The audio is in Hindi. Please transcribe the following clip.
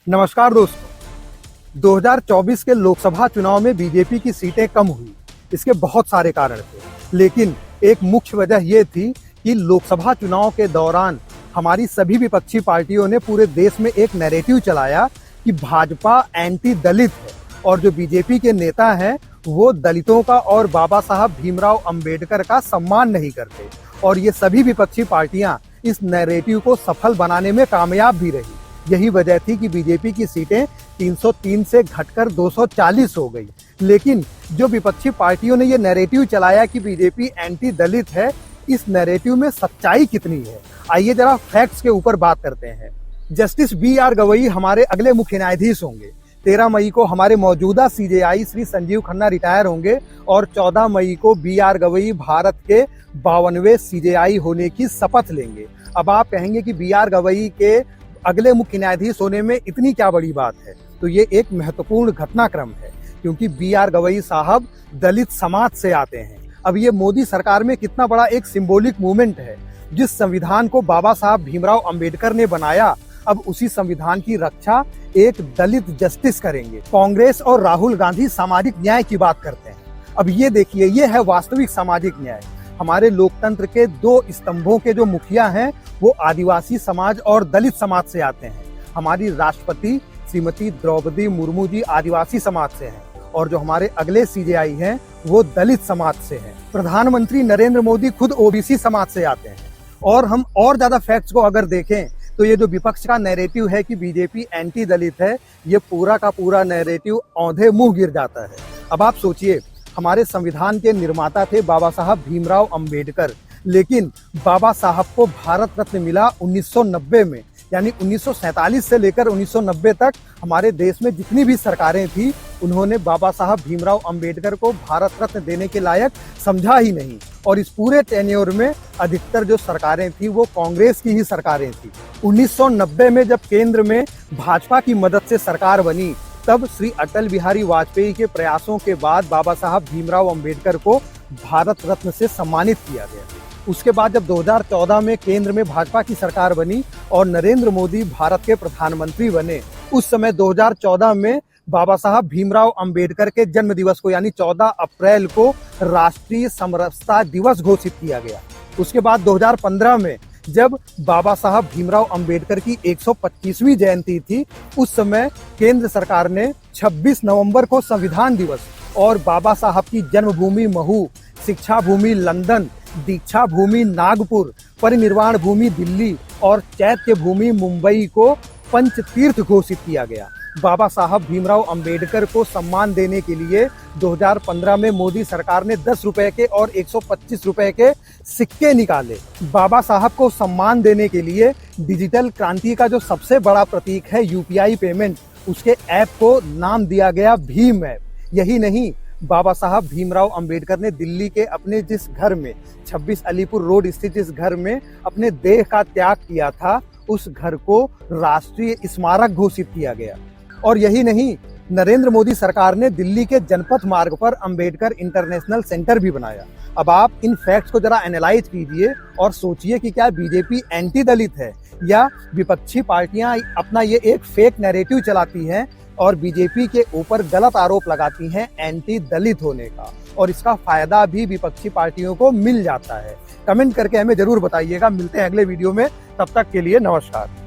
नमस्कार दोस्तों। 2024 के लोकसभा चुनाव में बीजेपी की सीटें कम हुई। इसके बहुत सारे कारण थे, लेकिन एक मुख्य वजह यह थी कि लोकसभा चुनाव के दौरान हमारी सभी विपक्षी पार्टियों ने पूरे देश में एक नैरेटिव चलाया कि भाजपा एंटी दलित है और जो बीजेपी के नेता हैं वो दलितों का और बाबा साहब भीमराव अंबेडकर का सम्मान नहीं करते। और ये सभी विपक्षी पार्टियां इस नैरेटिव को सफल बनाने में कामयाब भी रही। यही वजह थी कि बीजेपी की सीटें 303 से घटकर 240 हो गई। लेकिन जो विपक्षी पार्टियों ने ये नैरेटिव चलाया कि बीजेपी एंटी दलित है, इस नैरेटिव में सच्चाई कितनी है, आइए जरा फैक्ट्स के ऊपर बात करते हैं। Justice B R. गवई हमारे अगले मुख्य न्यायाधीश होंगे। 13 मई को हमारे मौजूदा सीजेआई श्री संजीव खन्ना रिटायर होंगे और 14 मई को बी.आर. गवई भारत के 52वें सीजेआई होने की शपथ लेंगे। अब आप कहेंगे कि बी.आर. गवई के अगले मुख्य न्यायाधीश होने में इतनी क्या बड़ी बात है, तो ये एक महत्वपूर्ण घटनाक्रम है, क्योंकि बी.आर. गवई साहब दलित समाज से आते हैं। अब ये मोदी सरकार में कितना बड़ा एक सिंबॉलिक मूवमेंट है। जिस संविधान को बाबा साहब भीमराव अंबेडकर ने बनाया, अब उसी संविधान की रक्षा एक दलित जस्टिस करेंगे। कांग्रेस और राहुल गांधी सामाजिक न्याय की बात करते हैं। अब ये देखिए, ये है वास्तविक सामाजिक न्याय। हमारे लोकतंत्र के दो स्तंभों के जो मुखिया हैं वो आदिवासी समाज और दलित समाज से आते हैं। हमारी राष्ट्रपति श्रीमती द्रौपदी मुर्मू जी आदिवासी समाज से हैं और जो हमारे अगले सीजेआई हैं वो दलित समाज से हैं। प्रधानमंत्री नरेंद्र मोदी खुद ओबीसी समाज से आते हैं। और हम और ज्यादा फैक्ट्स को अगर देखें तो ये जो विपक्ष का नैरेटिव है कि बीजेपी एंटी दलित है, ये पूरा का पूरा नैरेटिव औंधे मुंह गिर जाता है। अब आप सोचिए, हमारे संविधान के निर्माता थे बाबा साहब भीमराव अंबेडकर, लेकिन बाबा साहब को भारत रत्न मिला 1990 में। यानी 1947 से लेकर 1990 तक हमारे देश में जितनी भी सरकारें थी, उन्होंने बाबा साहब भीमराव अंबेडकर को भारत रत्न देने के लायक समझा ही नहीं। और इस पूरे टेन्योर में अधिकतर जो सरकारें थी वो कांग्रेस की ही सरकारें थी। 1990 में जब केंद्र में भाजपा की मदद से सरकार बनी, तब श्री अटल बिहारी वाजपेयी के प्रयासों के बाद बाबा साहब भीमराव अंबेडकर को भारत रत्न से सम्मानित किया गया। उसके बाद जब 2014 में केंद्र में भाजपा की सरकार बनी और नरेंद्र मोदी भारत के प्रधानमंत्री बने, उस समय 2014 में बाबा साहब भीमराव अंबेडकर के जन्म दिवस को यानी 14 अप्रैल को राष्ट्रीय समरसता दिवस घोषित किया गया। उसके बाद 2015 में जब बाबा साहब भीमराव अंबेडकर की 125वीं जयंती थी, उस समय केंद्र सरकार ने 26 नवंबर को संविधान दिवस और बाबा साहब की जन्मभूमि महू, शिक्षा भूमि लंदन, दीक्षा भूमि नागपुर, परिनिर्वाण भूमि दिल्ली और चैत्य भूमि मुंबई को पंच तीर्थ घोषित किया गया। बाबा साहब भीमराव अंबेडकर को सम्मान देने के लिए 2015 में मोदी सरकार ने 10 रुपए के और 125 रुपए के सिक्के निकाले। बाबा साहब को सम्मान देने के लिए डिजिटल क्रांति का जो सबसे बड़ा प्रतीक है यूपीआई पेमेंट, उसके ऐप को नाम दिया गया भीम ऐप। यही नहीं, बाबा साहब भीमराव अंबेडकर ने दिल्ली के अपने जिस घर में 26 अलीपुर रोड स्थित जिस घर में अपने देह का त्याग किया था, उस घर को राष्ट्रीय स्मारक घोषित किया गया। और यही नहीं, नरेंद्र मोदी सरकार ने दिल्ली के जनपथ मार्ग पर अंबेडकर इंटरनेशनल सेंटर भी बनाया। अब आप इन फैक्ट्स को जरा एनालाइज कीजिए और सोचिए कि क्या बीजेपी एंटी दलित है या विपक्षी पार्टियां अपना ये एक फेक नैरेटिव चलाती हैं और बीजेपी के ऊपर गलत आरोप लगाती हैं एंटी दलित होने का, और इसका फायदा भी विपक्षी पार्टियों को मिल जाता है। कमेंट करके हमें जरूर बताइएगा। मिलते हैं अगले वीडियो में, तब तक के लिए नमस्कार।